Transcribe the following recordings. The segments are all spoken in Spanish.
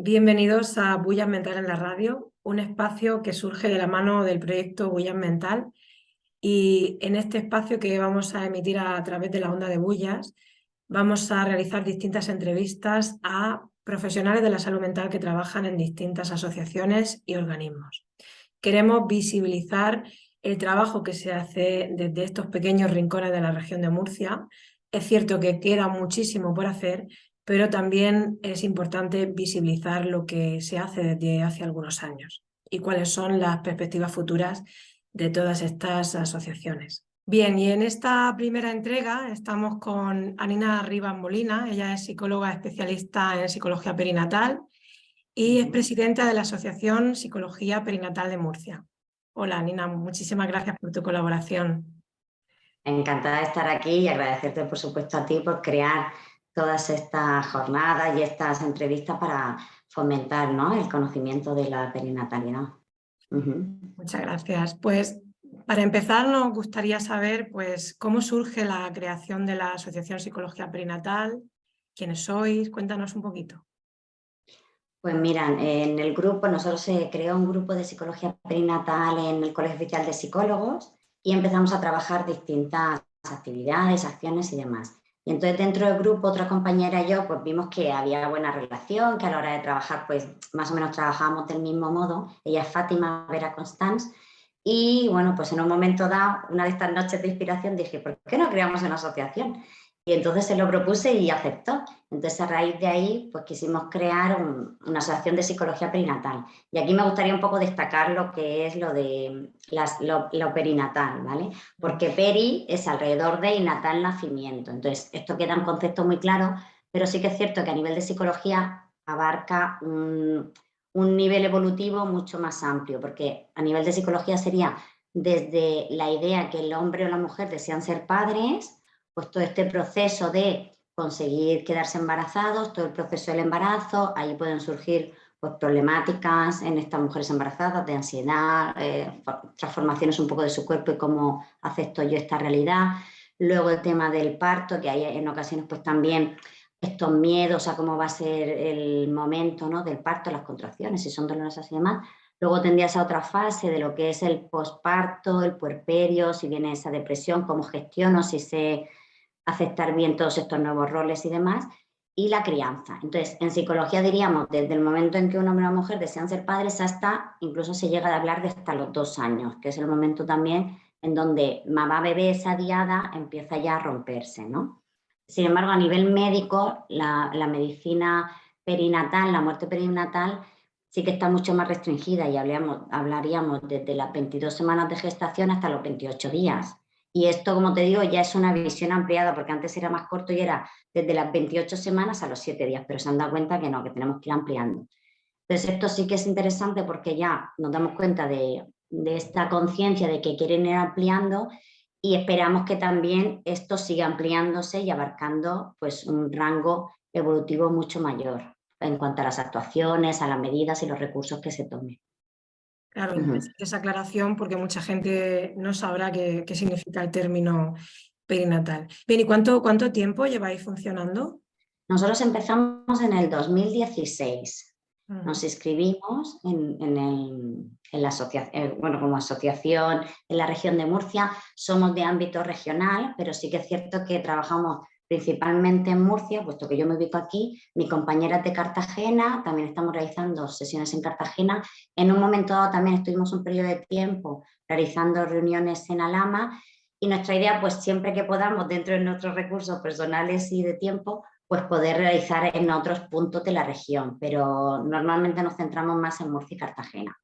Bienvenidos a Bullas Mental en la Radio, un espacio que surge de la mano del proyecto Bullas Mental. Y en este espacio que vamos a emitir a través de la onda de Bullas, vamos a realizar distintas entrevistas a profesionales de la salud mental que trabajan en distintas asociaciones y organismos. Queremos visibilizar el trabajo que se hace desde estos pequeños rincones de la región de Murcia. Es cierto que queda muchísimo por hacer, pero también es importante visibilizar lo que se hace desde hace algunos años y cuáles son las perspectivas futuras de todas estas asociaciones. Bien, y en esta primera entrega estamos con Anina Rivas Molina. Ella es psicóloga especialista en psicología perinatal y es presidenta de la Asociación Psicología Perinatal de Murcia. Hola, Nina, muchísimas gracias por tu colaboración. Encantada de estar aquí y agradecerte, por supuesto, a ti por crear todas estas jornadas y estas entrevistas para fomentar, ¿no?, el conocimiento de la perinatalidad. Muchas gracias. Pues para empezar nos gustaría saber pues, cómo surge la creación de la Asociación Psicología Perinatal, quiénes sois, cuéntanos un poquito. Pues mira, en el grupo, nosotros se creó un grupo de psicología perinatal en el Colegio Oficial de Psicólogos y empezamos a trabajar distintas actividades, acciones y demás. Y entonces dentro del grupo, otra compañera y yo, pues vimos que había buena relación, que a la hora de trabajar, pues más o menos trabajábamos del mismo modo. Ella es Fátima Vera Constans. Y bueno, pues en un momento dado, una de estas noches de inspiración, dije, ¿por qué no creamos una asociación? Y entonces se lo propuse y aceptó. Entonces, a raíz de ahí, pues quisimos crear una asociación de psicología perinatal. Y aquí me gustaría un poco destacar lo que es lo de lo perinatal, ¿vale? Porque peri es alrededor de y natal nacimiento. Entonces, esto queda un concepto muy claro, pero sí que es cierto que a nivel de psicología abarca un nivel evolutivo mucho más amplio, porque a nivel de psicología sería desde la idea que el hombre o la mujer desean ser padres, pues todo este proceso de conseguir quedarse embarazados, todo el proceso del embarazo, ahí pueden surgir pues, problemáticas en estas mujeres embarazadas de ansiedad, transformaciones un poco de su cuerpo y cómo acepto yo esta realidad. Luego el tema del parto, que hay en ocasiones pues también estos miedos a cómo va a ser el momento, ¿no?, del parto, las contracciones, si son dolorosas y demás. Luego tendría esa otra fase de lo que es el posparto, el puerperio, si viene esa depresión, cómo gestiono, si sé aceptar bien todos estos nuevos roles y demás, y la crianza. Entonces, en psicología diríamos desde el momento en que un hombre y una mujer desean ser padres hasta, incluso se llega a hablar de hasta los 2 años, que es el momento también en donde mamá-bebé, esa diada, empieza ya a romperse, ¿no? Sin embargo, a nivel médico, la medicina perinatal, la muerte perinatal, sí que está mucho más restringida y hablaríamos desde las 22 semanas de gestación hasta los 28 días. Y esto, como te digo, ya es una visión ampliada, porque antes era más corto y era desde las 28 semanas a los 7 días, pero se han dado cuenta que no, que tenemos que ir ampliando. Entonces, esto sí que es interesante porque ya nos damos cuenta de esta conciencia de que quieren ir ampliando y esperamos que también esto siga ampliándose y abarcando pues, un rango evolutivo mucho mayor en cuanto a las actuaciones, a las medidas y los recursos que se tomen. Claro, interesante esa aclaración porque mucha gente no sabrá qué significa el término perinatal. Bien, ¿y cuánto tiempo lleváis funcionando? Nosotros empezamos en el 2016. Nos Ujú. inscribimos en la asociación, bueno, como asociación en la región de Murcia. Somos de ámbito regional, pero sí que es cierto que trabajamos principalmente en Murcia, puesto que yo me ubico aquí. Mi compañera es de Cartagena, también estamos realizando sesiones en Cartagena. En un momento dado también estuvimos un periodo de tiempo realizando reuniones en Alhama y nuestra idea, pues siempre que podamos, dentro de nuestros recursos personales y de tiempo, pues poder realizar en otros puntos de la región, pero normalmente nos centramos más en Murcia y Cartagena.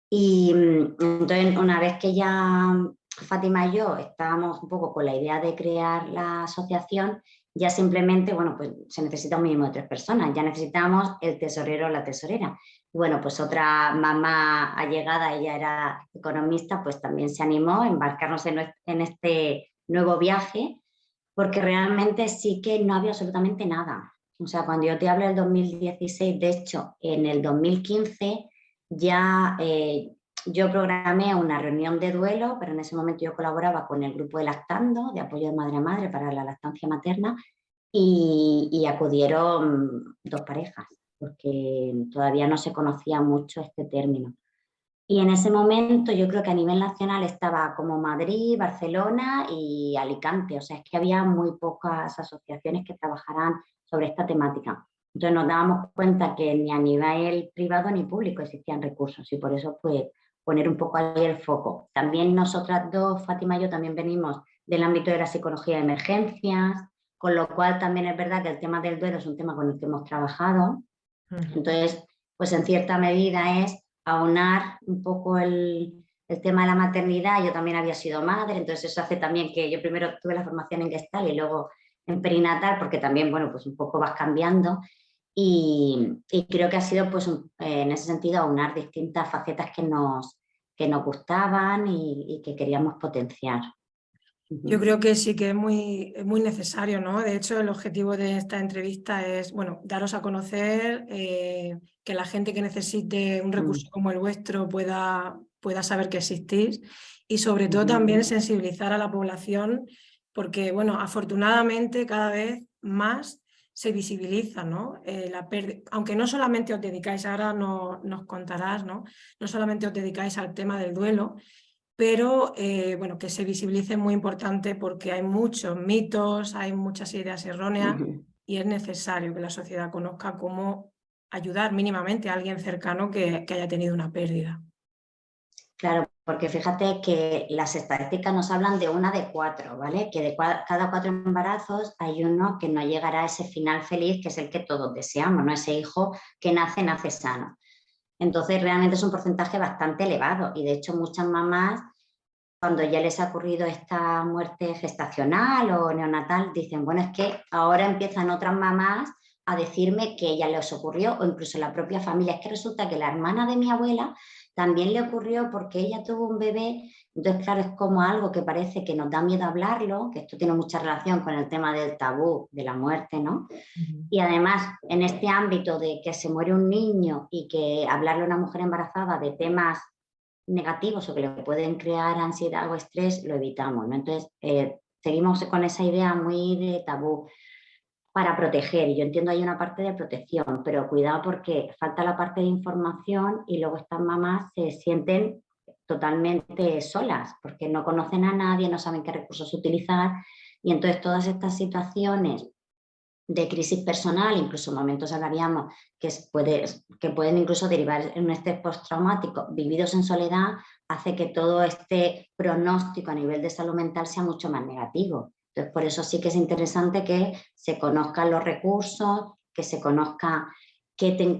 Y entonces, una vez que ya Fátima y yo estábamos un poco con la idea de crear la asociación, ya simplemente, bueno, pues se necesita un mínimo de 3 personas, ya necesitamos el tesorero o la tesorera. Y bueno, pues otra mamá allegada, ella era economista, pues también se animó a embarcarnos en este nuevo viaje, porque realmente sí que no había absolutamente nada. O sea, cuando yo te hablo del 2016, de hecho, en el 2015 ya yo programé una reunión de duelo, pero en ese momento yo colaboraba con el grupo de Lactando, de apoyo de madre a madre para la lactancia materna, y acudieron 2 parejas. porque todavía no se conocía mucho este término. Y en ese momento yo creo que a nivel nacional estaba como Madrid, Barcelona y Alicante, o sea, es que había muy pocas asociaciones que trabajaran sobre esta temática. Entonces nos dábamos cuenta que ni a nivel privado ni público existían recursos y por eso pues poner un poco ahí el foco. También nosotras dos, Fátima y yo, también venimos del ámbito de la psicología de emergencias, con lo cual también es verdad que el tema del duelo es un tema con el que hemos trabajado. Entonces, pues en cierta medida es aunar un poco el tema de la maternidad. Yo también había sido madre, entonces eso hace también que yo primero tuve la formación en Gestalt y luego en perinatal, porque también, bueno, pues un poco vas cambiando. Y creo que ha sido, pues, en ese sentido, aunar distintas facetas que nos gustaban y que queríamos potenciar. Yo creo que sí que es muy necesario, ¿no? De hecho, el objetivo de esta entrevista es, bueno, daros a conocer, que la gente que necesite un recurso como el vuestro pueda saber que existís y sobre todo también sensibilizar a la población porque, bueno, afortunadamente cada vez más se visibiliza, ¿no? Aunque no solamente os dedicáis, ahora nos contarás, ¿no? No solamente os dedicáis al tema del duelo, pero bueno, que se visibilice es muy importante porque hay muchos mitos, hay muchas ideas erróneas y es necesario que la sociedad conozca cómo ayudar mínimamente a alguien cercano que haya tenido una pérdida. Claro, porque fíjate que las estadísticas nos hablan de 1 de 4, ¿vale? Que de cada 4 embarazos hay uno que no llegará a ese final feliz, que es el que todos deseamos, ¿no? Ese hijo que nace sano. Entonces, realmente es un porcentaje bastante elevado y, de hecho, muchas mamás, cuando ya les ha ocurrido esta muerte gestacional o neonatal, dicen, bueno, es que ahora empiezan otras mamás a decirme que ya les ocurrió, o incluso la propia familia. Es que resulta que la hermana de mi abuela también le ocurrió porque ella tuvo un bebé. Entonces, claro, es como algo que parece que nos da miedo hablarlo, que esto tiene mucha relación con el tema del tabú de la muerte, ¿no? Y además, en este ámbito de que se muere un niño y que hablarle a una mujer embarazada de temas negativos o que le pueden crear ansiedad o estrés, lo evitamos, ¿no? Entonces, seguimos con esa idea muy de tabú para proteger. Y yo entiendo hay una parte de protección, pero cuidado porque falta la parte de información y luego estas mamás se sienten totalmente solas porque no conocen a nadie, no saben qué recursos utilizar y entonces todas estas situaciones de crisis personal, incluso momentos hablaríamos que pueden incluso derivar en un estrés postraumático vividos en soledad, hace que todo este pronóstico a nivel de salud mental sea mucho más negativo. Entonces, por eso sí que es interesante que se conozcan los recursos, que se conozca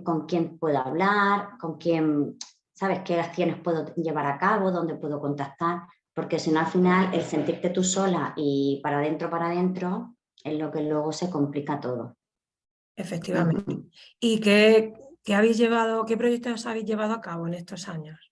con quién puedo hablar, con quién, ¿sabes?, qué acciones puedo llevar a cabo, dónde puedo contactar, porque si no, al final, el sentirte tú sola y para adentro, es lo que luego se complica todo. Efectivamente. ¿Y qué proyectos habéis llevado a cabo en estos años?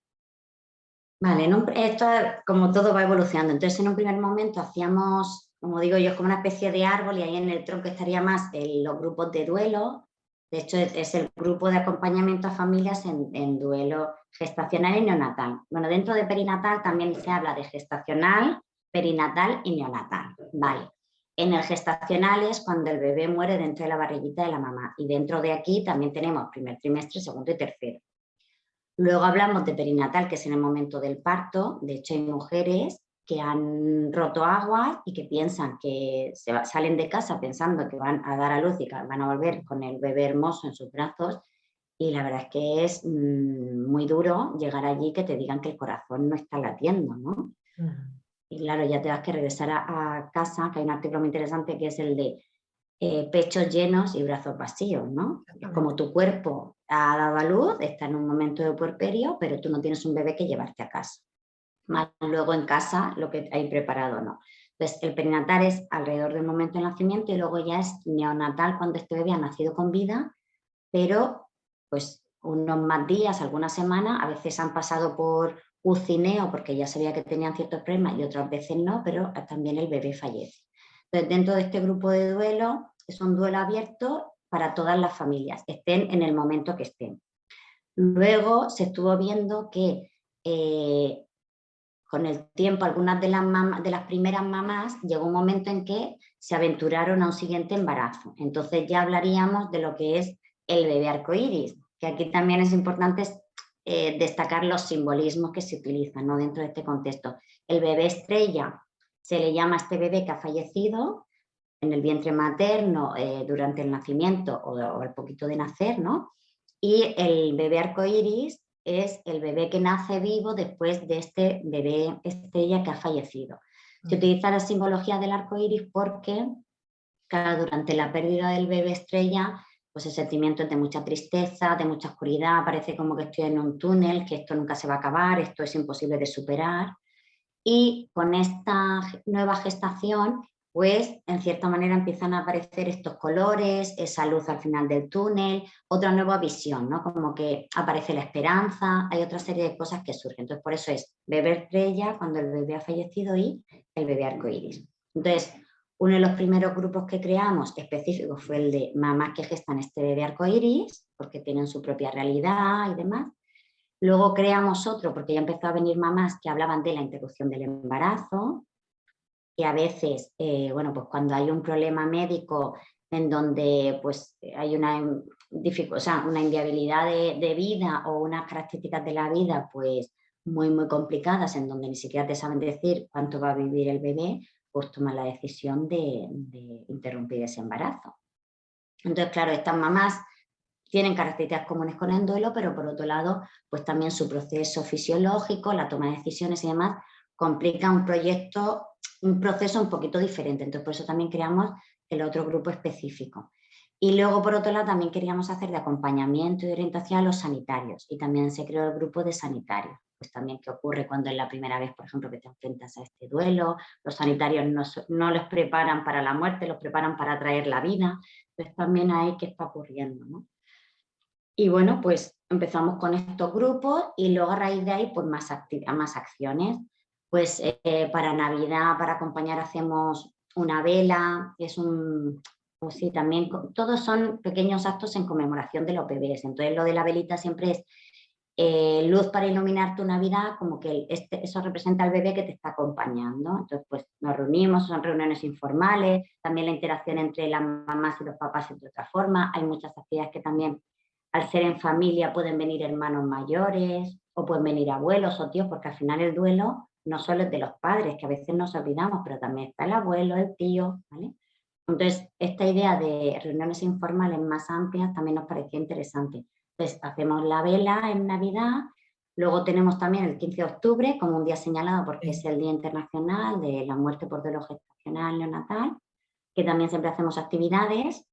Vale, esto como todo va evolucionando. Entonces, en un primer momento hacíamos, como digo yo, como una especie de árbol y ahí en el tronco estaría más los grupos de duelo. De hecho, es el grupo de acompañamiento a familias en duelo gestacional y neonatal. Bueno, dentro de perinatal también se habla de gestacional, perinatal y neonatal. Vale. En el gestacional es cuando el bebé muere dentro de la barriguita de la mamá y dentro de aquí también tenemos primer trimestre, segundo y tercero. Luego hablamos de perinatal, que es en el momento del parto. De hecho, hay mujeres que han roto aguas y que piensan que salen de casa pensando que van a dar a luz y que van a volver con el bebé hermoso en sus brazos. Y la verdad es que es muy duro llegar allí y que te digan que el corazón no está latiendo, ¿no? Y claro, ya te vas que regresar a casa, que hay un artículo muy interesante que es el de pechos llenos y brazos vacíos, ¿no? Es como tu cuerpo ha dado a luz, está en un momento de puerperio, pero tú no tienes un bebé que llevarte a casa. Más luego en casa lo que hay preparado, ¿no? Entonces, el perinatal es alrededor del momento del nacimiento y luego ya es neonatal cuando este bebé ha nacido con vida, pero pues unos más días, algunas semanas, a veces han pasado por UCI-NEO porque ya sabía que tenían ciertos problemas y otras veces no, pero también el bebé fallece. Entonces, dentro de este grupo de duelo, es un duelo abierto para todas las familias, estén en el momento que estén. Luego se estuvo viendo que con el tiempo algunas de las primeras mamás llegó un momento en que se aventuraron a un siguiente embarazo. Entonces ya hablaríamos de lo que es el bebé arcoíris, que aquí también es importante destacar los simbolismos que se utilizan, ¿no?, dentro de este contexto. El bebé estrella se le llama a este bebé que ha fallecido en el vientre materno durante el nacimiento o al poquito de nacer, ¿no? Y el bebé arcoíris es el bebé que nace vivo después de este bebé estrella que ha fallecido. Se utiliza la simbología del arcoíris porque, claro, durante la pérdida del bebé estrella, pues el sentimiento es de mucha tristeza, de mucha oscuridad, parece como que estoy en un túnel, que esto nunca se va a acabar, esto es imposible de superar. Y con esta nueva gestación, pues en cierta manera empiezan a aparecer estos colores, esa luz al final del túnel, otra nueva visión, ¿no? Como que aparece la esperanza, hay otra serie de cosas que surgen. Entonces, por eso es bebé estrella cuando el bebé ha fallecido y el bebé arcoíris. Entonces, uno de los primeros grupos que creamos específicos fue el de mamás que gestan este bebé arcoíris, porque tienen su propia realidad y demás. Luego creamos otro, porque ya empezó a venir mamás que hablaban de la interrupción del embarazo, que a veces, bueno, pues cuando hay un problema médico en donde pues hay una inviabilidad de vida o unas características de la vida pues muy, muy complicadas, en donde ni siquiera te saben decir cuánto va a vivir el bebé, pues toman la decisión de interrumpir ese embarazo. Entonces, claro, estas mamás tienen características comunes con el duelo, pero por otro lado, pues también su proceso fisiológico, la toma de decisiones y demás, complica un proceso un poquito diferente. Entonces, por eso también creamos el otro grupo específico. Y luego, por otro lado, también queríamos hacer de acompañamiento y orientación a los sanitarios. Y también se creó el grupo de sanitarios. Pues también qué ocurre cuando es la primera vez, por ejemplo, que te enfrentas a este duelo. Los sanitarios no los preparan para la muerte, los preparan para traer la vida. Entonces, también hay qué está ocurriendo, ¿no? Y bueno, pues empezamos con estos grupos y luego a raíz de ahí pues más acciones. Pues para Navidad, para acompañar, hacemos una vela, pues sí, también todos son pequeños actos en conmemoración de los bebés. Entonces lo de la velita siempre es luz para iluminar tu Navidad, como que eso representa al bebé que te está acompañando. Entonces pues nos reunimos, son reuniones informales, también la interacción entre las mamás y los papás es de otra forma. Hay muchas actividades que también, al ser en familia, pueden venir hermanos mayores o pueden venir abuelos o tíos, porque al final el duelo no solo es de los padres, que a veces nos olvidamos, pero también está el abuelo, el tío, ¿vale? Entonces, esta idea de reuniones informales más amplias también nos parecía interesante. Entonces, hacemos la vela en Navidad, luego tenemos también el 15 de octubre como un día señalado porque es el Día Internacional de la Muerte por Duelo Gestacional Neonatal, que también siempre hacemos actividades.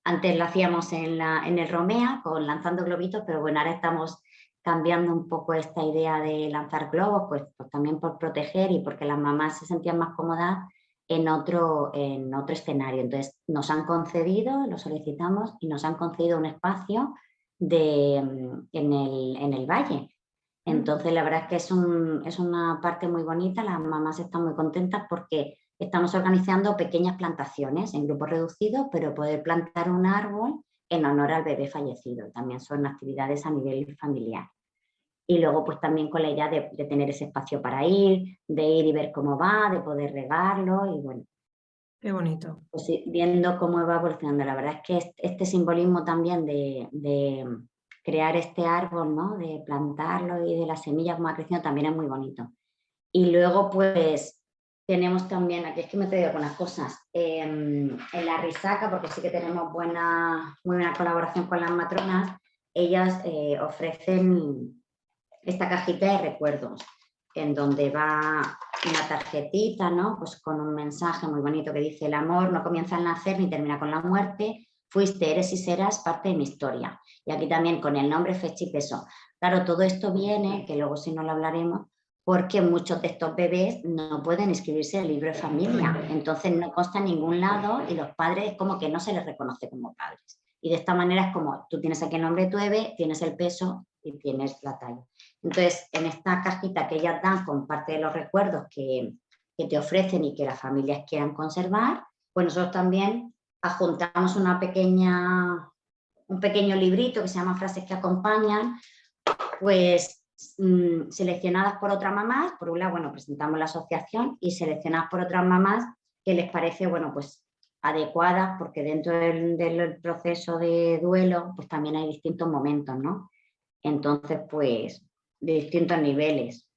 Antes lo hacíamos en el Romea, lanzando globitos, pero bueno, ahora estamos cambiando un poco esta idea de lanzar globos, pues también por proteger y porque las mamás se sentían más cómodas en otro escenario. Entonces nos han concedido, lo solicitamos y nos han concedido un espacio en el valle. Entonces la verdad es que es una parte muy bonita, las mamás están muy contentas porque estamos organizando pequeñas plantaciones en grupos reducidos, pero poder plantar un árbol en honor al bebé fallecido. También son actividades a nivel familiar. Y luego pues también con la idea de tener ese espacio para ir, de ir y ver cómo va, de poder regarlo y bueno. Qué bonito. Pues viendo cómo va evolucionando. La verdad es que este simbolismo también de crear este árbol, ¿no?, de plantarlo y de las semillas como ha crecido también es muy bonito. Y luego pues tenemos también, aquí es que me traigo con las cosas, en la Risaca, porque sí que tenemos muy buena colaboración con las matronas, ellas ofrecen esta cajita de recuerdos, en donde va una tarjetita, ¿no?, pues con un mensaje muy bonito que dice: el amor no comienza al nacer ni termina con la muerte, fuiste, eres y serás parte de mi historia. Y aquí también con el nombre, fecha y peso. Claro, todo esto viene, que luego si no lo hablaremos, porque muchos de estos bebés no pueden inscribirse en el libro de familia, entonces no consta en ningún lado y los padres como que no se les reconoce como padres. Y de esta manera es como, tú tienes aquí el nombre de tu bebé, tienes el peso y tienes la talla. Entonces, en esta cajita que ellas dan con parte de los recuerdos que te ofrecen y que las familias quieran conservar, pues nosotros también adjuntamos un pequeño librito que se llama Frases que acompañan, pues seleccionadas por otras mamás. Por un lado, bueno, presentamos la asociación y seleccionadas por otras mamás que les parece, bueno, pues adecuadas, porque dentro del proceso de duelo, pues también hay distintos momentos, ¿no? Entonces, pues, de distintos niveles.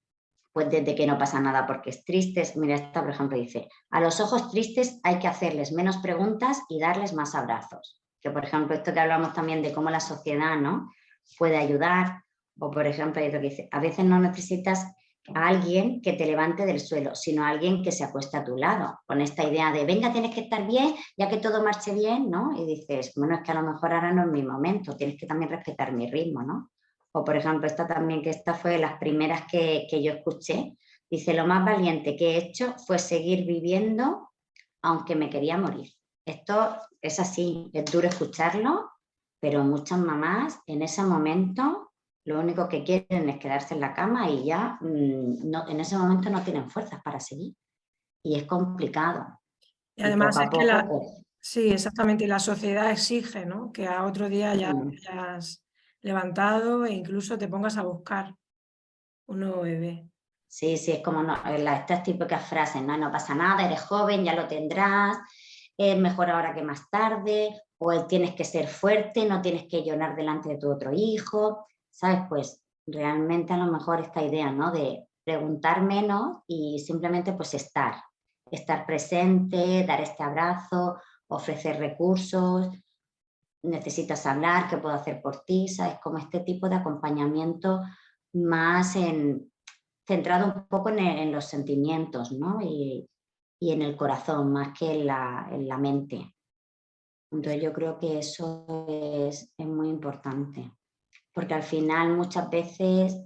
Pues desde que no pasa nada porque es triste. Mira, esta por ejemplo dice, a los ojos tristes hay que hacerles menos preguntas y darles más abrazos. Que por ejemplo esto que hablamos también de cómo la sociedad, ¿no?, puede ayudar. O por ejemplo hay otro que dice, a veces no necesitas a alguien que te levante del suelo, sino a alguien que se acueste a tu lado, con esta idea de venga, tienes que estar bien, ya que todo marche bien, ¿no? Y dices, bueno, es que a lo mejor ahora no es mi momento, tienes que también respetar mi ritmo, ¿no? O por ejemplo, esta también, que esta fue de las primeras que yo escuché, dice, lo más valiente que he hecho fue seguir viviendo aunque me quería morir. Esto es así, es duro escucharlo, pero muchas mamás en ese momento lo único que quieren es quedarse en la cama y ya no, en ese momento no tienen fuerzas para seguir. Y es complicado. Y Y además poco es a que poco, pues, sí, exactamente, y la sociedad exige, ¿no?, que a otro día ya te hayas levantado e incluso te pongas a buscar un nuevo bebé. sí, sí, es como estas típicas frases, ¿no? No pasa nada, eres joven, ya lo tendrás, es mejor ahora que más tarde, o tienes que ser fuerte, no tienes que llorar delante de tu otro hijo, ¿sabes? Pues realmente a lo mejor esta idea, ¿no?, de preguntar menos y simplemente pues estar presente, dar este abrazo, ofrecer recursos, necesitas hablar, ¿qué puedo hacer por ti? ¿Sabes? Como este tipo de acompañamiento más centrado un poco en los sentimientos, ¿no? Y en el corazón, más que en la mente. Entonces yo creo que eso es muy importante, porque al final muchas veces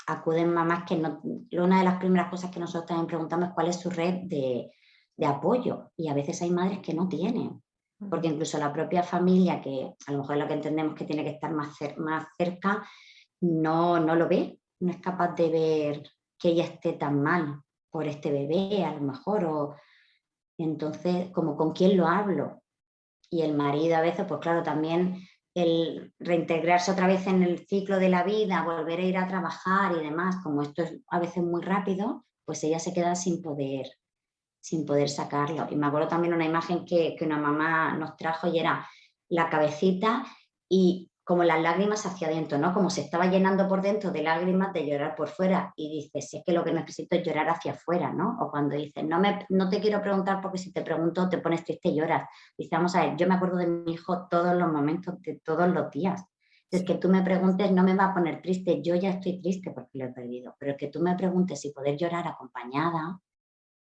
acuden mamás que no... Una de las primeras cosas que nosotros también preguntamos es cuál es su red de apoyo, y a veces hay madres que no tienen, porque incluso la propia familia, que a lo mejor es lo que entendemos que tiene que estar más cerca, no lo ve, no es capaz de ver que ella esté tan mal por este bebé, a lo mejor, o entonces, como con quién lo hablo. Y el marido a veces, pues claro, también el reintegrarse otra vez en el ciclo de la vida, volver a ir a trabajar y demás, como esto es a veces muy rápido, pues ella se queda sin poder sacarlo. Y me acuerdo también una imagen que una mamá nos trajo, y era la cabecita y como las lágrimas hacia adentro, ¿no? Como se estaba llenando por dentro de lágrimas de llorar por fuera, y dices, si es que lo que necesito es llorar hacia afuera, ¿no? O cuando dices, no te quiero preguntar porque si te pregunto te pones triste y lloras. Dice, vamos a ver, yo me acuerdo de mi hijo todos los momentos, de todos los días. El que tú me preguntes no me va a poner triste, yo ya estoy triste porque lo he perdido, pero el que tú me preguntes si poder llorar acompañada,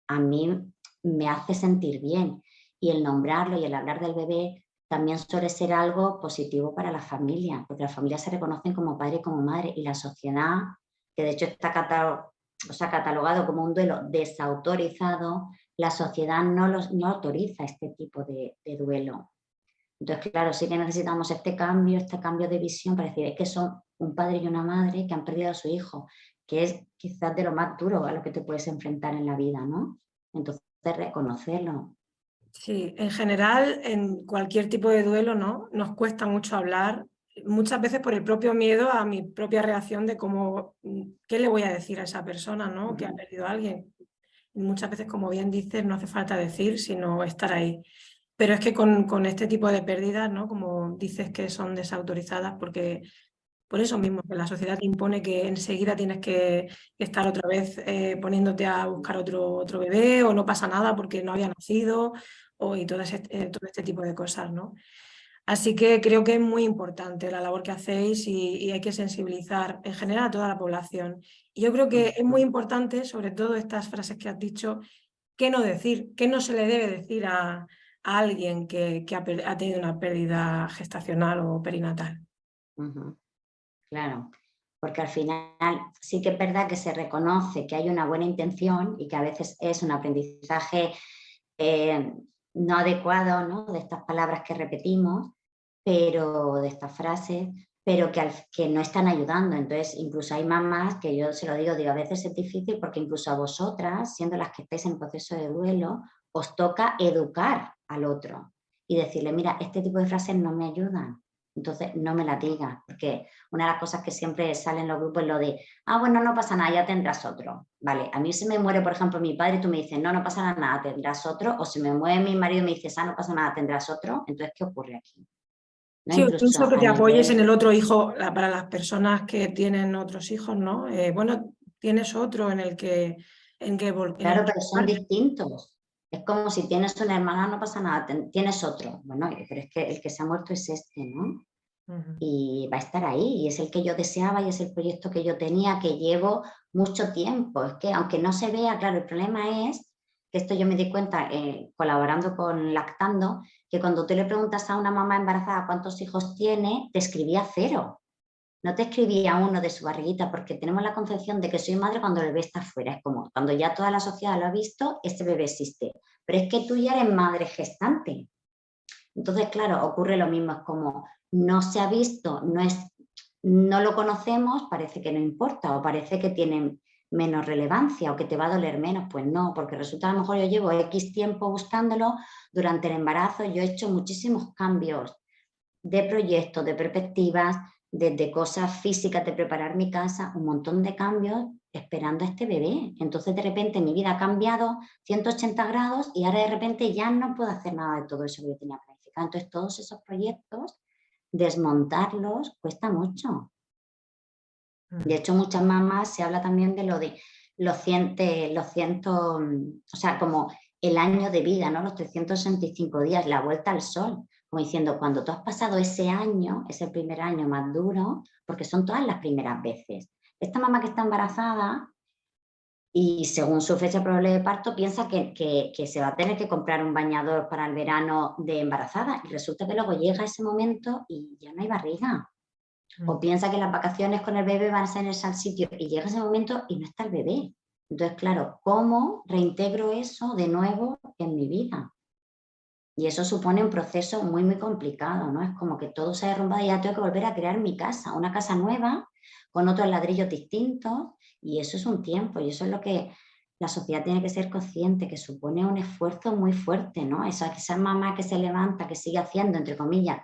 a mí me hace sentir bien. Y el nombrarlo y el hablar del bebé también suele ser algo positivo para la familia, porque las familias se reconocen como padre y como madre, y la sociedad, que de hecho está catalogado como un duelo desautorizado, la sociedad no autoriza este tipo de duelo. Entonces, claro, sí que necesitamos este cambio de visión para decir, es que son un padre y una madre que han perdido a su hijo, que es quizás de lo más duro a lo que te puedes enfrentar en la vida, ¿no? Entonces, reconocerlo. Sí, en general, en cualquier tipo de duelo, ¿no?, nos cuesta mucho hablar, muchas veces por el propio miedo a mi propia reacción de cómo, qué le voy a decir a esa persona, ¿no?, que ha perdido a alguien. Y muchas veces, como bien dices, no hace falta decir, sino estar ahí. Pero es que con este tipo de pérdidas, ¿no?, como dices, que son desautorizadas, porque por eso mismo, que la sociedad te impone que enseguida tienes que estar otra vez poniéndote a buscar otro bebé, o no pasa nada porque no había nacido, y todo este tipo de cosas, ¿no? Así que creo que es muy importante la labor que hacéis, y hay que sensibilizar en general a toda la población. Y yo creo que es muy importante, sobre todo estas frases que has dicho, qué no decir, qué no se le debe decir a alguien que ha tenido una pérdida gestacional o perinatal. Claro, porque al final sí que es verdad que se reconoce que hay una buena intención y que a veces es un aprendizaje eh, no adecuado, ¿no?, de estas palabras que repetimos, pero de estas frases, pero que no están ayudando. Entonces, incluso hay mamás que yo se lo digo, a veces es difícil porque incluso a vosotras, siendo las que estáis en proceso de duelo, os toca educar al otro y decirle, mira, este tipo de frases no me ayudan, Entonces, no me la digas, porque una de las cosas que siempre sale en los grupos es lo de, bueno, no pasa nada, ya tendrás otro. Vale, a mí se me muere, por ejemplo, mi padre y tú me dices, no, no pasa nada, tendrás otro. O se me muere mi marido y me dices, no pasa nada, tendrás otro. Entonces, ¿qué ocurre aquí? ¿No? Sí, o Incluso incluso que a te apoyes en nivel... el otro hijo, para las personas que tienen otros hijos, ¿no? Bueno, tienes otro en el Claro, que pero son volcarte. distintos. Es como si tienes una hermana, no pasa nada, tienes otro. Bueno, pero es que el que se ha muerto es este, ¿no? Ujú. Y va a estar ahí, y es el que yo deseaba y es el proyecto que yo tenía, que llevo mucho tiempo. Es que aunque no se vea, claro, el problema es que esto yo me di cuenta colaborando con Lactando, que cuando tú le preguntas a una mamá embarazada cuántos hijos tiene, te escribía 0. No te escribía uno de su barriguita, porque tenemos la concepción de que soy madre cuando el bebé está fuera. Es como cuando ya toda la sociedad lo ha visto, ese bebé existe. Pero es que tú ya eres madre gestante. Entonces, claro, ocurre lo mismo, es como no se ha visto, no lo conocemos, parece que no importa o parece que tiene menos relevancia o que te va a doler menos. Pues no, porque resulta a lo mejor yo llevo X tiempo buscándolo, durante el embarazo yo he hecho muchísimos cambios de proyectos, de perspectivas, desde cosas físicas, de preparar mi casa, un montón de cambios esperando a este bebé. Entonces de repente mi vida ha cambiado 180 grados y ahora de repente ya no puedo hacer nada de todo eso que yo tenía planificado. Entonces todos esos proyectos, desmontarlos cuesta mucho. De hecho, muchas mamás se habla también de lo de los cientos, o sea, como el año de vida, ¿no? Los 365 días, la vuelta al sol, como diciendo, cuando tú has pasado ese año, es el primer año más duro, porque son todas las primeras veces. Esta mamá que está embarazada y según su fecha probable de parto piensa que se va a tener que comprar un bañador para el verano de embarazada y resulta que luego llega ese momento y ya no hay barriga. O piensa que las vacaciones con el bebé van a ser en ese sitio y llega ese momento y no está el bebé. Entonces, claro, ¿cómo reintegro eso de nuevo en mi vida? Y eso supone un proceso muy, muy complicado, ¿no? Es como que todo se ha derrumbado y ya tengo que volver a crear mi casa, una casa nueva, con otros ladrillos distintos, y eso es un tiempo, y eso es lo que la sociedad tiene que ser consciente, que supone un esfuerzo muy fuerte, ¿no? Esa mamá que se levanta, que sigue haciendo, entre comillas,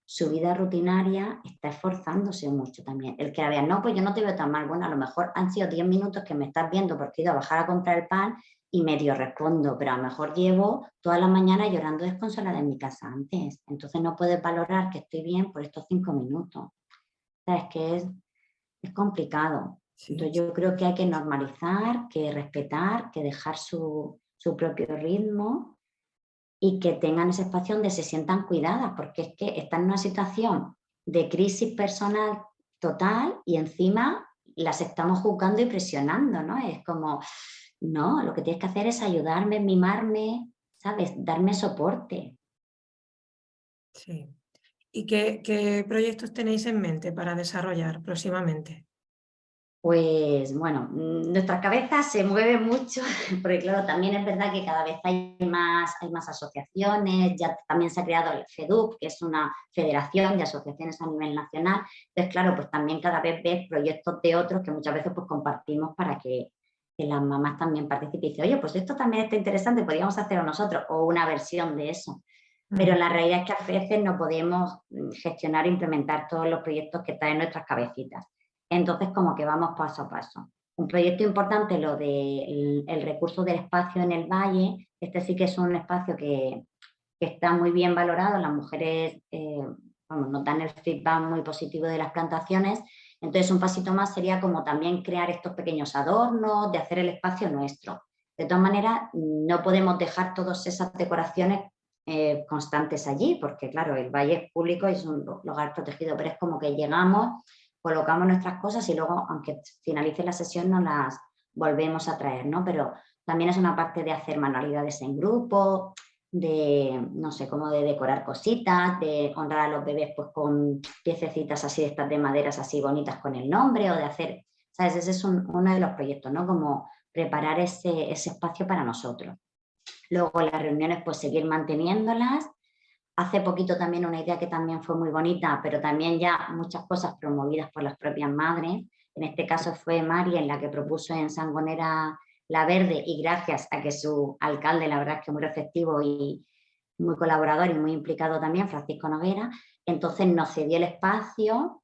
su vida rutinaria, está esforzándose mucho también. El que la vea, no, pues yo no te veo tan mal, bueno, a lo mejor han sido 10 minutos que me estás viendo porque he ido a bajar a comprar el pan y medio respondo, pero a lo mejor llevo toda la mañana llorando desconsolada en mi casa antes. Entonces no puedes valorar que estoy bien por estos 5 minutos. O sea, es que es complicado. Sí, Entonces yo creo que hay que normalizar, que respetar, que dejar su propio ritmo y que tengan ese espacio donde se sientan cuidadas, porque es que están en una situación de crisis personal total y encima las estamos juzgando y presionando, ¿no? Es como, no, lo que tienes que hacer es ayudarme, mimarme, ¿sabes? Darme soporte. sí. ¿Y qué proyectos tenéis en mente para desarrollar próximamente? Pues bueno, nuestra cabeza se mueve mucho, porque claro, también es verdad que cada vez hay más asociaciones, ya también se ha creado el FEDUC, que es una federación de asociaciones a nivel nacional, entonces claro, pues también cada vez ves proyectos de otros que muchas veces pues compartimos para que las mamás también participen y dicen, oye, pues esto también está interesante, podríamos hacerlo nosotros, o una versión de eso. Pero Ujú. la realidad es que a veces no podemos gestionar e implementar todos los proyectos que están en nuestras cabecitas. Entonces, como que vamos paso a paso. Un proyecto importante, lo del recurso del espacio en el valle. Este sí que es un espacio que está muy bien valorado. Las mujeres nos dan el feedback muy positivo de las plantaciones. Entonces, un pasito más sería como también crear estos pequeños adornos, de hacer el espacio nuestro. De todas maneras, no podemos dejar todas esas decoraciones constantes allí, porque claro, el valle es público y es un lugar protegido, pero es como que llegamos, colocamos nuestras cosas y luego, aunque finalice la sesión, nos las volvemos a traer, ¿no? Pero también es una parte de hacer manualidades en grupo, de, no sé, como de decorar cositas, de honrar a los bebés pues con piececitas así de estas de maderas así bonitas con el nombre o de hacer, ¿sabes? Ese es uno de los proyectos, ¿no? Como preparar ese espacio para nosotros. Luego las reuniones pues seguir manteniéndolas. Hace poquito también una idea que también fue muy bonita, pero también ya muchas cosas promovidas por las propias madres. En este caso fue Mari en la que propuso en Sangonera la verde y gracias a que su alcalde, la verdad es que muy receptivo y muy colaborador y muy implicado también, Francisco Noguera. Entonces nos cedió el espacio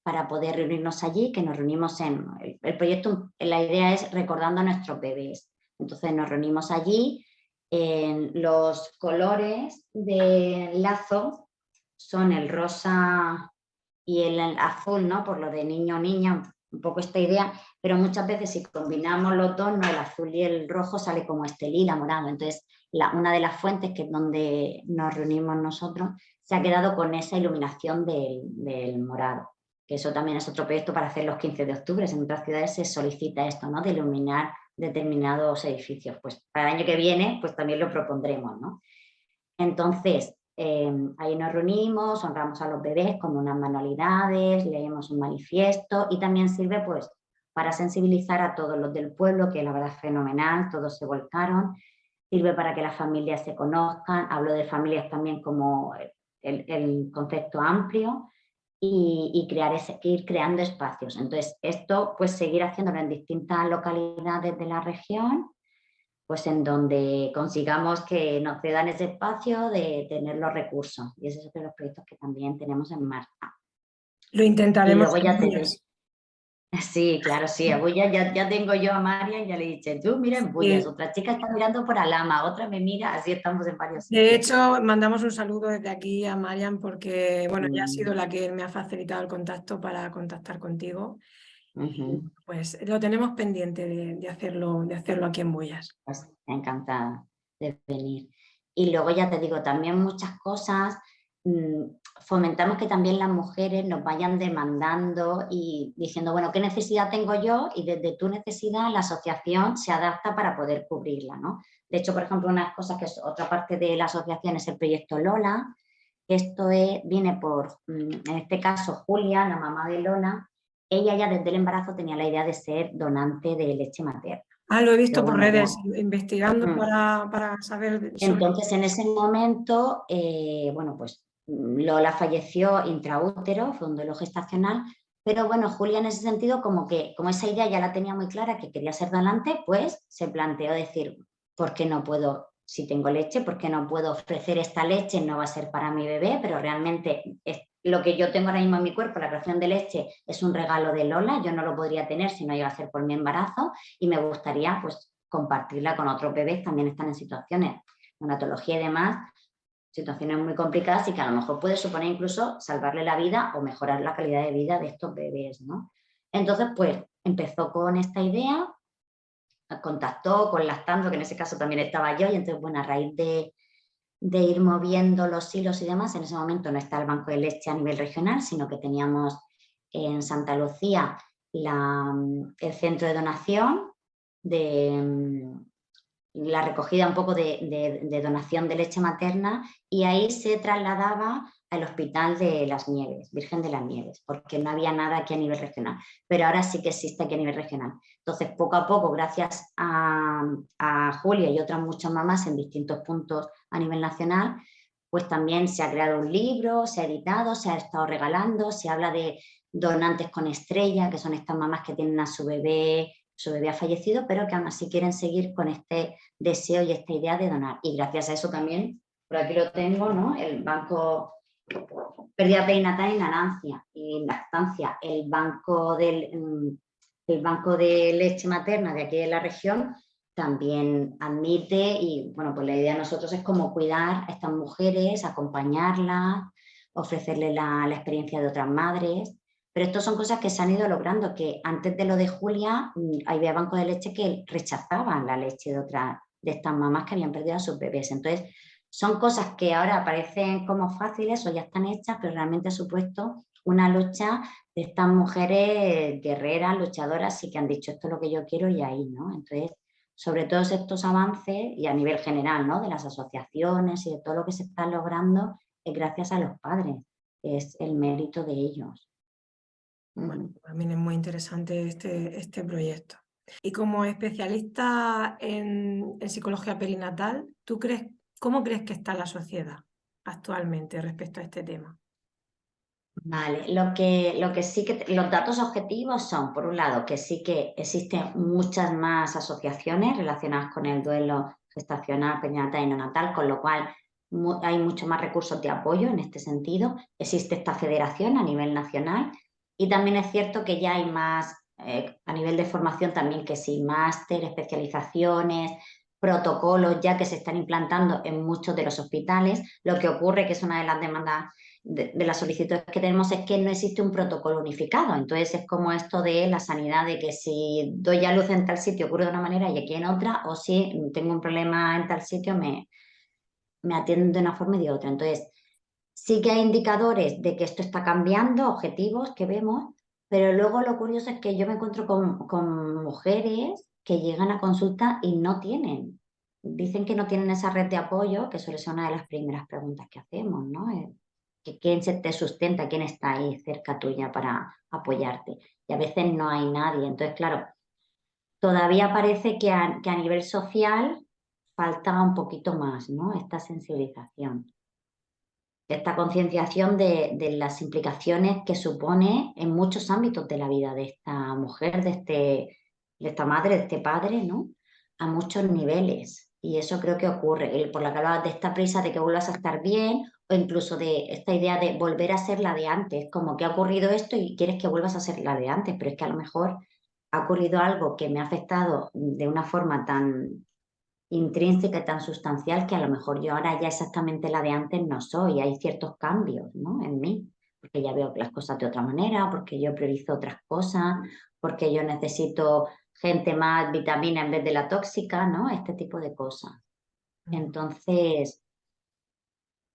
para poder reunirnos allí, que nos reunimos el proyecto, la idea es recordando a nuestros bebés. Entonces nos reunimos allí, en los colores del lazo son el rosa y el azul, ¿no? Por lo de niño o niña, un poco esta idea, pero muchas veces si combinamos los dos, ¿no? El azul y el rojo sale como este lila morado. Entonces, una de las fuentes, que es donde nos reunimos nosotros, se ha quedado con esa iluminación del morado, que eso también es otro proyecto para hacer los 15 de octubre. En otras ciudades se solicita esto, ¿no? De iluminar determinados edificios. Pues para el año que viene, pues también lo propondremos, ¿no? Entonces, ahí nos reunimos, honramos a los bebés con unas manualidades, leemos un manifiesto y también sirve pues para sensibilizar a todos los del pueblo, que la verdad es fenomenal, todos se volcaron, sirve para que las familias se conozcan, hablo de familias también como el concepto amplio y ir creando espacios. Entonces, esto pues seguir haciéndolo en distintas localidades de la región, pues en donde consigamos que nos cedan ese espacio de tener los recursos. Y ese es otro de los proyectos que también tenemos en marcha. Lo Y intentaremos luego en ya te Bullas. sí, claro, sí, a Bullas ya tengo yo a Marian, ya le he dicho, tú mira en Bullas, otra chica está mirando por Alhama, otra me mira, así estamos en varios De sitios. hecho, mandamos un saludo desde aquí a Marian porque, bueno, ella ha sido Mm, la que me ha facilitado el contacto para contactar contigo. Y, ujú. pues lo tenemos pendiente de hacerlo aquí en Bullas. Pues encantada de venir. Y luego ya te digo, también muchas cosas, fomentamos que también las mujeres nos vayan demandando y diciendo, bueno, ¿qué necesidad tengo yo? Y desde tu necesidad la asociación se adapta para poder cubrirla, ¿no? De hecho, por ejemplo, una cosa que es otra parte de la asociación es el proyecto Lola. Esto viene por, en este caso, Julia, la mamá de Lola. Ella ya desde el embarazo tenía la idea de ser donante de leche materna. Ah, lo he visto Pero por bueno, ya redes, investigando para saber sobre... entonces, en ese momento, bueno, pues Lola falleció intraútero, fue un duelo gestacional, pero bueno, Julia en ese sentido, como esa idea ya la tenía muy clara, que quería ser donante, pues se planteó decir, ¿por qué no puedo, si tengo leche, por qué no puedo ofrecer esta leche? No va a ser para mi bebé, pero realmente lo que yo tengo ahora mismo en mi cuerpo, la creación de leche, es un regalo de Lola, yo no lo podría tener si no iba a ser por mi embarazo y me gustaría pues compartirla con otros bebés, también están en situaciones neonatología y demás, situaciones muy complicadas y que a lo mejor puede suponer incluso salvarle la vida o mejorar la calidad de vida de estos bebés, ¿no? Entonces, pues empezó con esta idea, contactó con Lactando, que en ese caso también estaba yo, y entonces, bueno, a raíz de ir moviendo los hilos y demás, en ese momento no está el banco de leche a nivel regional, sino que teníamos en Santa Lucía el centro de donación de la recogida un poco de donación de leche materna y ahí se trasladaba al Hospital de las Nieves, Virgen de las Nieves, porque no había nada aquí a nivel regional, pero ahora sí que existe aquí a nivel regional. Entonces, poco a poco, gracias a Julia y otras muchas mamás en distintos puntos a nivel nacional, pues también se ha creado un libro, se ha editado, se ha estado regalando, se habla de donantes con estrella, que son estas mamás que tienen a su bebé ha fallecido, pero que aún así quieren seguir con este deseo y esta idea de donar. Y gracias a eso también, por aquí lo tengo, ¿no? El banco pérdida perinatal y lactancia, el banco de leche materna de aquí de la región también admite y, bueno, pues la idea de nosotros es como cuidar a estas mujeres, acompañarlas, ofrecerles la experiencia de otras madres. Pero esto son cosas que se han ido logrando, que antes de lo de Julia había bancos de leche que rechazaban la leche de estas mamás que habían perdido a sus bebés. Entonces, son cosas que ahora parecen como fáciles o ya están hechas, pero realmente ha supuesto una lucha de estas mujeres guerreras, luchadoras, y que han dicho esto es lo que yo quiero y ahí, ¿no? Entonces, sobre todos estos avances y a nivel general, ¿no? De las asociaciones y de todo lo que se está logrando es gracias a los padres, es el mérito de ellos. Bueno, también es muy interesante este proyecto. Y como especialista en psicología perinatal, ¿cómo crees que está la sociedad actualmente respecto a este tema? Vale, lo que sí que los datos objetivos son, por un lado, que sí que existen muchas más asociaciones relacionadas con el duelo gestacional, perinatal y neonatal, con lo cual hay mucho más recursos de apoyo en este sentido. Existe esta federación a nivel nacional y también es cierto que ya hay más, a nivel de formación también, que sí, máster, especializaciones, protocolos ya que se están implantando en muchos de los hospitales. Lo que ocurre, que es una de las demandas de las solicitudes que tenemos, es que no existe un protocolo unificado. Entonces es como esto de la sanidad, de que si doy a luz en tal sitio ocurre de una manera y aquí en otra, o si tengo un problema en tal sitio me atienden de una forma y de otra. Entonces sí que hay indicadores de que esto está cambiando, objetivos que vemos, pero luego lo curioso es que yo me encuentro con mujeres que llegan a consulta y no tienen. Dicen que no tienen esa red de apoyo, que suele ser una de las primeras preguntas que hacemos, ¿no? Que quién se te sustenta, quién está ahí cerca tuya para apoyarte. Y a veces no hay nadie. Entonces, claro, todavía parece que a nivel social falta un poquito más, ¿no? Esta sensibilización, esta concienciación de las implicaciones que supone en muchos ámbitos de la vida de esta mujer, de esta madre, de este padre, ¿no? A muchos niveles. Y eso creo que ocurre, por la que hablabas de esta prisa de que vuelvas a estar bien, o incluso de esta idea de volver a ser la de antes, como que ha ocurrido esto y quieres que vuelvas a ser la de antes, pero es que a lo mejor ha ocurrido algo que me ha afectado de una forma tan intrínseca y tan sustancial que a lo mejor yo ahora ya exactamente la de antes no soy. Hay ciertos cambios, ¿no? En mí, porque ya veo las cosas de otra manera, porque yo priorizo otras cosas, porque yo necesito gente más vitamina en vez de la tóxica, ¿no? Este tipo de cosas. Entonces,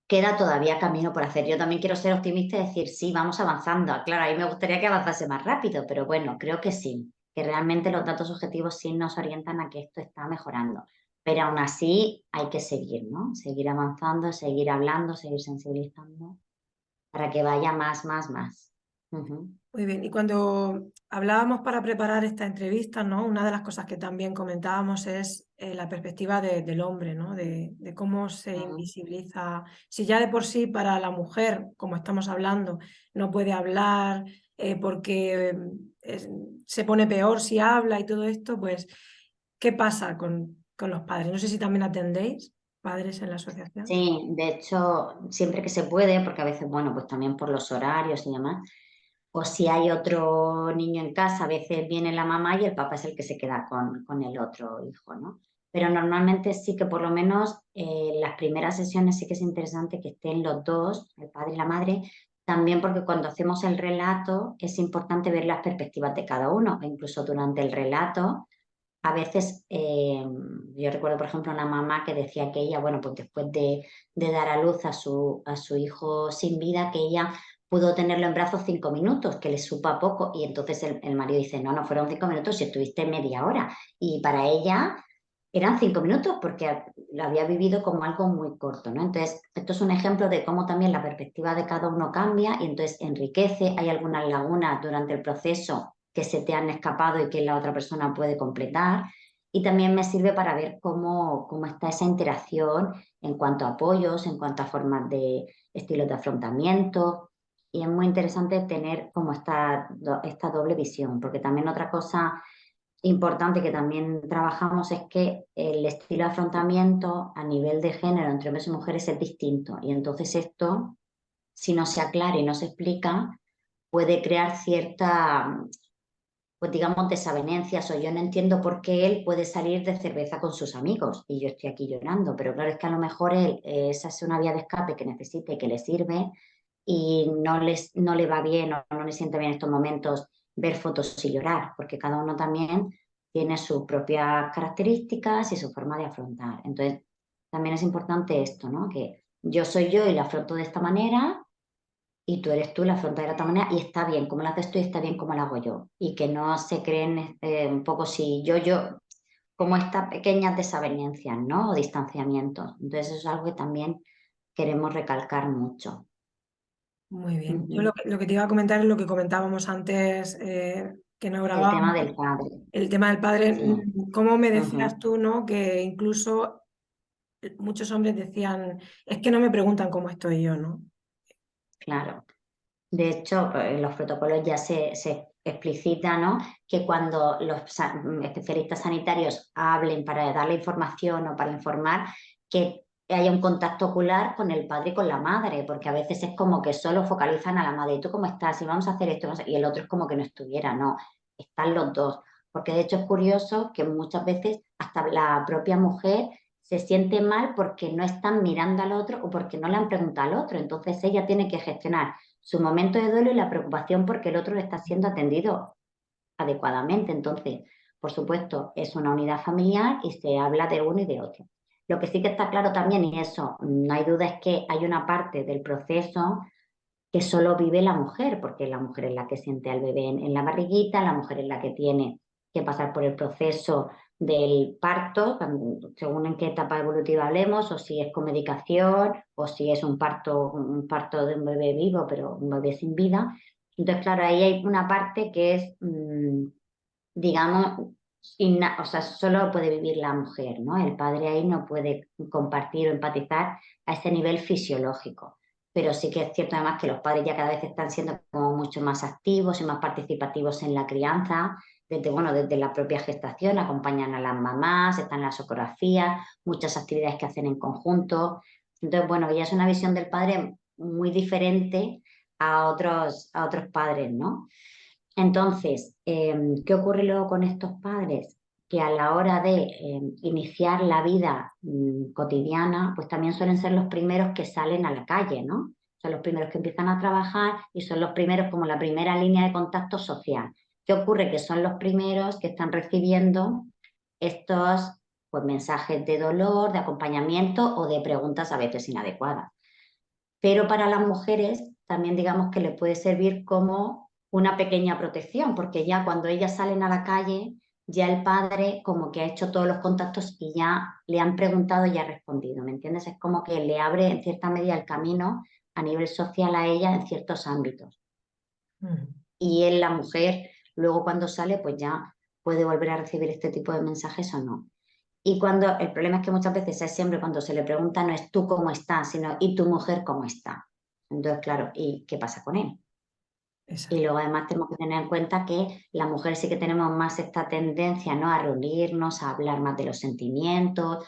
queda todavía camino por hacer. Yo también quiero ser optimista y decir, sí, vamos avanzando. Claro, a mí me gustaría que avanzase más rápido, pero bueno, creo que sí, que realmente los datos objetivos sí nos orientan a que esto está mejorando. Pero aún así hay que seguir, ¿no? Seguir avanzando, seguir hablando, seguir sensibilizando para que vaya más, más, más. Ujú. Muy bien, y cuando hablábamos para preparar esta entrevista, ¿no? Una de las cosas que también comentábamos es la perspectiva del hombre, ¿no? De cómo se Ujú. invisibiliza, si ya de por sí para la mujer, como estamos hablando, no puede hablar porque se pone peor si habla y todo esto, pues, ¿qué pasa con los padres? No sé si también atendéis padres en la asociación. Sí, de hecho, siempre que se puede, porque a veces, bueno, pues también por los horarios y demás, o si hay otro niño en casa, a veces viene la mamá y el papá es el que se queda con el otro hijo, ¿no? Pero normalmente sí que por lo menos las primeras sesiones sí que es interesante que estén los dos, el padre y la madre, también porque cuando hacemos el relato es importante ver las perspectivas de cada uno, e incluso durante el relato. A veces, yo recuerdo, por ejemplo, una mamá que decía que ella, bueno, pues después de dar a luz a su hijo sin vida, que ella pudo tenerlo en brazos 5 minutos, que le supa poco. Y entonces el marido dice, no, no fueron 5 minutos si estuviste media hora. Y para ella eran 5 minutos porque lo había vivido como algo muy corto, ¿no? Entonces, esto es un ejemplo de cómo también la perspectiva de cada uno cambia y entonces enriquece. Hay algunas lagunas durante el proceso que se te han escapado y que la otra persona puede completar. Y también me sirve para ver cómo está esa interacción en cuanto a apoyos, en cuanto a formas de estilos de afrontamiento. Y es muy interesante tener como esta doble visión, porque también otra cosa importante que también trabajamos es que el estilo de afrontamiento a nivel de género entre hombres y mujeres es distinto. Y entonces esto, si no se aclara y no se explica, puede crear cierta, pues digamos, desavenencias, o yo no entiendo por qué él puede salir de cerveza con sus amigos y yo estoy aquí llorando, pero claro, es que a lo mejor él, esa es una vía de escape que necesite, que le sirve y no le va bien o no le siente bien en estos momentos ver fotos y llorar, porque cada uno también tiene sus propias características y su forma de afrontar. Entonces, también es importante esto, ¿no? Que yo soy yo y la afronto de esta manera y tú eres tú, la afrontas de otra manera y está bien como lo haces tú y está bien como lo hago yo. Y que no se creen un poco si yo, como estas pequeñas desavenencias, ¿no? O distanciamientos. Entonces eso es algo que también queremos recalcar mucho. Muy bien. Yo Ujú. lo que te iba a comentar es lo que comentábamos antes, que no El tema grabábamos. del padre, El tema del padre, sí. ¿cómo me decías Ujú. tú, ¿no? Que incluso muchos hombres decían, es que no me preguntan cómo estoy yo, ¿no? Claro. De hecho, en los protocolos ya se explicita, ¿no? Que cuando los especialistas sanitarios hablen para dar la información o para informar, que haya un contacto ocular con el padre y con la madre, porque a veces es como que solo focalizan a la madre, ¿y tú cómo estás? Y vamos a hacer esto, y el otro es como que no estuviera, no, están los dos, porque de hecho es curioso que muchas veces hasta la propia mujer se siente mal porque no están mirando al otro o porque no le han preguntado al otro, entonces ella tiene que gestionar su momento de duelo y la preocupación porque el otro le está siendo atendido adecuadamente, entonces, por supuesto, es una unidad familiar y se habla de uno y de otro. Lo que sí que está claro también, y eso no hay duda, es que hay una parte del proceso que solo vive la mujer, porque la mujer es la que siente al bebé en la barriguita, la mujer es la que tiene que pasar por el proceso del parto, según en qué etapa evolutiva hablemos, o si es con medicación, o si es un parto de un bebé vivo, pero un bebé sin vida. Entonces, claro, ahí hay una parte que es, digamos, o sea, solo puede vivir la mujer, ¿no? El padre ahí no puede compartir o empatizar a ese nivel fisiológico. Pero sí que es cierto además que los padres ya cada vez están siendo como mucho más activos y más participativos en la crianza, desde, bueno, desde la propia gestación, acompañan a las mamás, están en las ecografías, muchas actividades que hacen en conjunto. Entonces, bueno, ya es una visión del padre muy diferente a otros padres, ¿no? Entonces, ¿qué ocurre luego con estos padres? Que a la hora de iniciar la vida cotidiana, pues también suelen ser los primeros que salen a la calle, ¿no? Son los primeros que empiezan a trabajar y son los primeros como la primera línea de contacto social. ¿Qué ocurre? Que son los primeros que están recibiendo estos pues, mensajes de dolor, de acompañamiento o de preguntas a veces inadecuadas. Pero para las mujeres también digamos que le puede servir como una pequeña protección, porque ya cuando ellas salen a la calle, ya el padre como que ha hecho todos los contactos y ya le han preguntado y ha respondido, ¿me entiendes? Es como que le abre en cierta medida el camino a nivel social a ella en ciertos ámbitos. Y él, la mujer, luego cuando sale, pues ya puede volver a recibir este tipo de mensajes o no. Y cuando el problema es que muchas veces es siempre cuando se le pregunta no es tú cómo estás, sino ¿y tu mujer cómo está? Entonces, claro, ¿y qué pasa con él? Y Exacto. luego además tenemos que tener en cuenta que las mujeres sí que tenemos más esta tendencia, ¿no? A reunirnos, a hablar más de los sentimientos,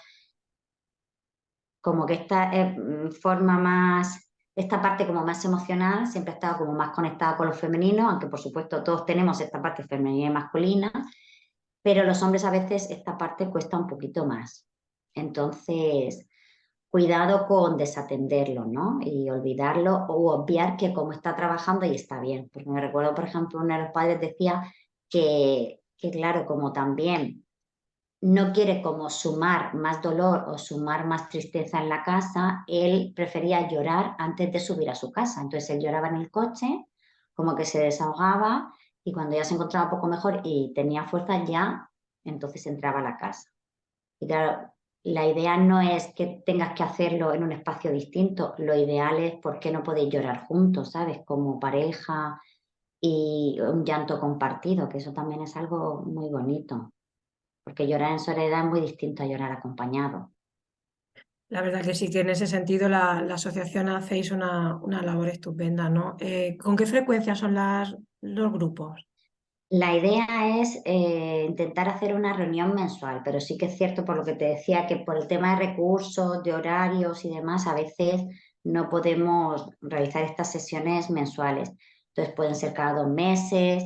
como que esta forma más, esta parte como más emocional siempre ha estado como más conectada con lo femenino, aunque por supuesto todos tenemos esta parte femenina y masculina, pero los hombres a veces esta parte cuesta un poquito más. Entonces, cuidado con desatenderlo, ¿no? Y olvidarlo o obviar que como está trabajando y está bien. Porque me recuerdo, por ejemplo, uno de los padres decía que claro, como también no quiere como sumar más dolor o sumar más tristeza en la casa, él prefería llorar antes de subir a su casa. Entonces él lloraba en el coche, como que se desahogaba y cuando ya se encontraba un poco mejor y tenía fuerza ya, entonces entraba a la casa. Y claro, la idea no es que tengas que hacerlo en un espacio distinto, lo ideal es por qué no podéis llorar juntos, ¿sabes? Como pareja y un llanto compartido, que eso también es algo muy bonito, porque llorar en soledad es muy distinto a llorar acompañado. La verdad que sí, que en ese sentido la asociación hacéis una labor estupenda, ¿no? ¿Con qué frecuencia son los grupos? La idea es intentar hacer una reunión mensual, pero sí que es cierto por lo que te decía que por el tema de recursos, de horarios y demás, a veces no podemos realizar estas sesiones mensuales. Entonces pueden ser cada 2 meses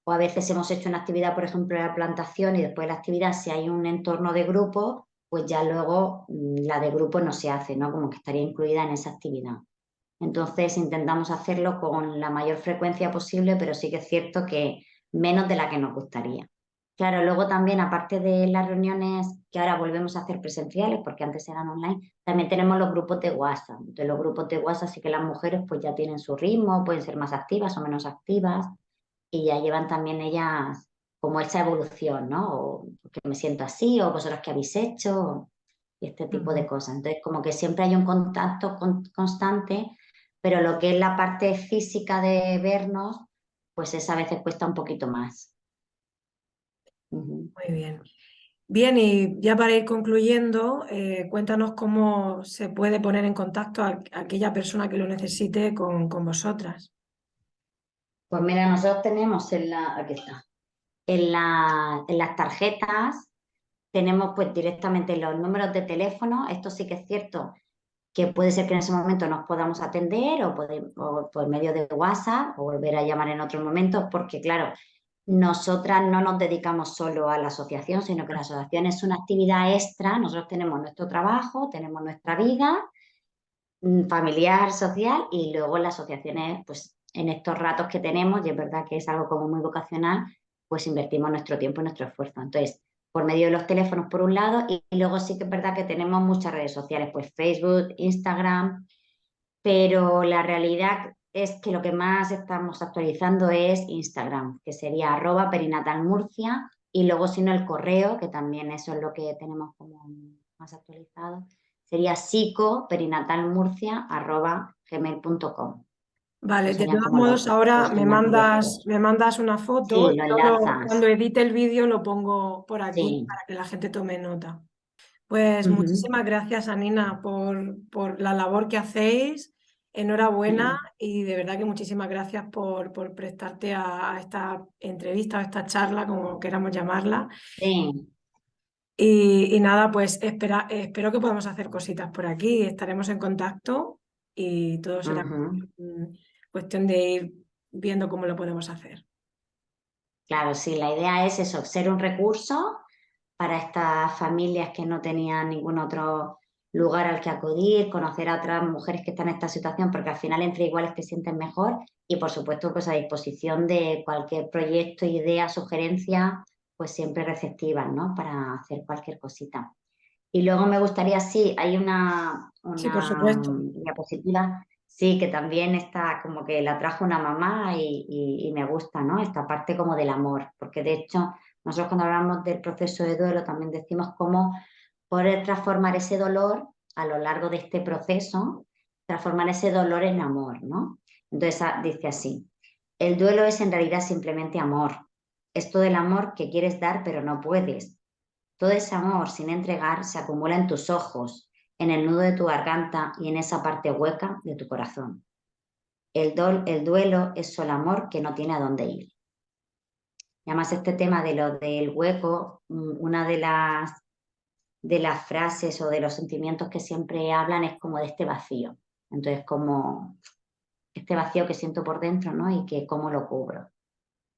o a veces hemos hecho una actividad, por ejemplo, de la plantación y después de la actividad, si hay un entorno de grupo, pues ya luego la de grupo no se hace, ¿no? Como que estaría incluida en esa actividad. Entonces intentamos hacerlo con la mayor frecuencia posible, pero sí que es cierto que menos de la que nos gustaría. Claro, luego también, aparte de las reuniones que ahora volvemos a hacer presenciales, porque antes eran online, también tenemos los grupos de WhatsApp. Entonces, los grupos de WhatsApp sí que las mujeres pues ya tienen su ritmo, pueden ser más activas o menos activas, y ya llevan también ellas como esa evolución, ¿no? O que me siento así, o vosotros qué habéis hecho, y este tipo de Ujú. cosas. Entonces, como que siempre hay un contacto constante, pero lo que es la parte física de vernos, pues esa a veces cuesta un poquito más. Ujú. Muy bien. Bien, y ya para ir concluyendo, cuéntanos cómo se puede poner en contacto a aquella persona que lo necesite con vosotras. Pues mira, nosotros tenemos aquí está, en las tarjetas tenemos pues directamente los números de teléfono. Esto sí que es cierto que puede ser que en ese momento nos podamos atender o por medio de WhatsApp o volver a llamar en otro momento, porque claro, nosotras no nos dedicamos solo a la asociación, sino que la asociación es una actividad extra. Nosotros tenemos nuestro trabajo, tenemos nuestra vida familiar, social, y luego las asociaciones, pues en estos ratos que tenemos, y es verdad que es algo como muy vocacional, pues invertimos nuestro tiempo y nuestro esfuerzo. Entonces, por medio de los teléfonos por un lado, y luego sí que es verdad que tenemos muchas redes sociales, pues Facebook, Instagram, pero la realidad es que lo que más estamos actualizando es Instagram, que sería @perinatalmurcia, y luego si no el correo, que también eso es lo que tenemos como más actualizado, sería psicoperinatalmurcia@gmail.com. Vale, Esos de serían todos como modos, ahora los más directos. me mandas una foto Sí, y lo cuando enlazas. edite el vídeo lo pongo por aquí Sí. para que la gente tome nota. Pues Ujú. muchísimas gracias, Anina, por la labor que hacéis. Enhorabuena y de verdad que muchísimas gracias por prestarte a esta entrevista o esta charla, como queramos llamarla. Sí. Y nada, pues espero que podamos hacer cositas por aquí. Estaremos en contacto y todo será Ujú. cuestión de ir viendo cómo lo podemos hacer. Claro, sí, la idea es eso, ser un recurso para estas familias que no tenían ningún otro lugar al que acudir, conocer a otras mujeres que están en esta situación, porque al final entre iguales te sientes mejor, y por supuesto pues a disposición de cualquier proyecto, idea, sugerencia, pues siempre receptivas, ¿no? Para hacer cualquier cosita. Y luego me gustaría, sí, hay Sí, por una supuesto. diapositiva, sí, que también está como que la trajo una mamá y me gusta, ¿no? Esta parte como del amor, porque de hecho nosotros cuando hablamos del proceso de duelo también decimos cómo poder transformar ese dolor a lo largo de este proceso, transformar ese dolor en amor, ¿no? Entonces dice así, el duelo es en realidad simplemente amor, es todo el amor que quieres dar pero no puedes. Todo ese amor sin entregar se acumula en tus ojos, en el nudo de tu garganta y en esa parte hueca de tu corazón. El duelo es solo amor que no tiene a dónde ir. Y además este tema de lo del hueco, una de las frases o de los sentimientos que siempre hablan es como de este vacío. Entonces, como este vacío que siento por dentro, ¿no? Y que cómo lo cubro.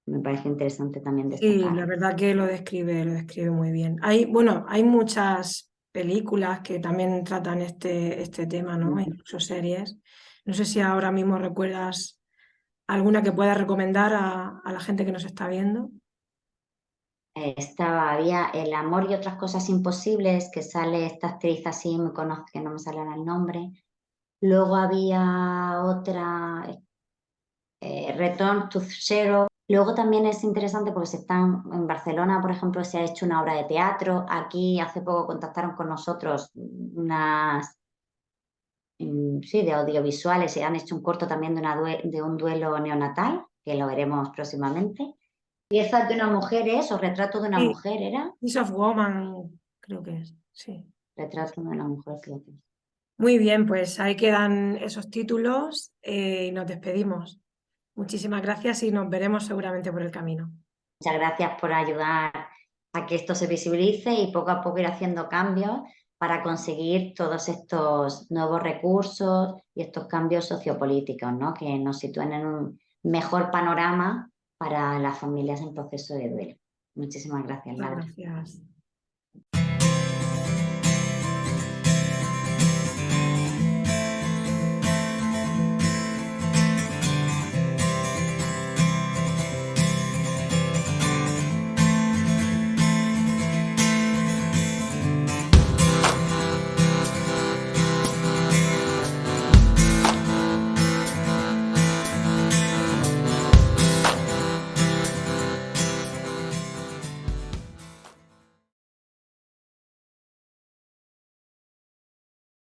Me parece interesante también Sí, la destacarlo. verdad que lo describe muy bien. Bueno, hay muchas películas que también tratan este tema, ¿no? Incluso series. No sé si ahora mismo recuerdas alguna que puedas recomendar a la gente que nos está viendo. Había El amor y otras cosas imposibles, que sale esta actriz así muy conocida, que no me sale ahora el nombre. Luego había otra, Return to Zero. Luego también es interesante porque en Barcelona, por ejemplo, se ha hecho una obra de teatro. Aquí hace poco contactaron con nosotros unas, sí, de audiovisuales, y han hecho un corto también de un duelo neonatal, que lo veremos próximamente. Piezas de una mujer o retrato de una Sí, mujer, ¿era? Piece of Woman, creo que es. Sí. Retrato de una mujer, creo que es. Muy bien, pues ahí quedan esos títulos y nos despedimos. Muchísimas gracias y nos veremos seguramente por el camino. Muchas gracias por ayudar a que esto se visibilice y poco a poco ir haciendo cambios para conseguir todos estos nuevos recursos y estos cambios sociopolíticos, ¿no? Que nos sitúen en un mejor panorama para las familias en proceso de duelo. Muchísimas gracias, Muchas Laura. gracias.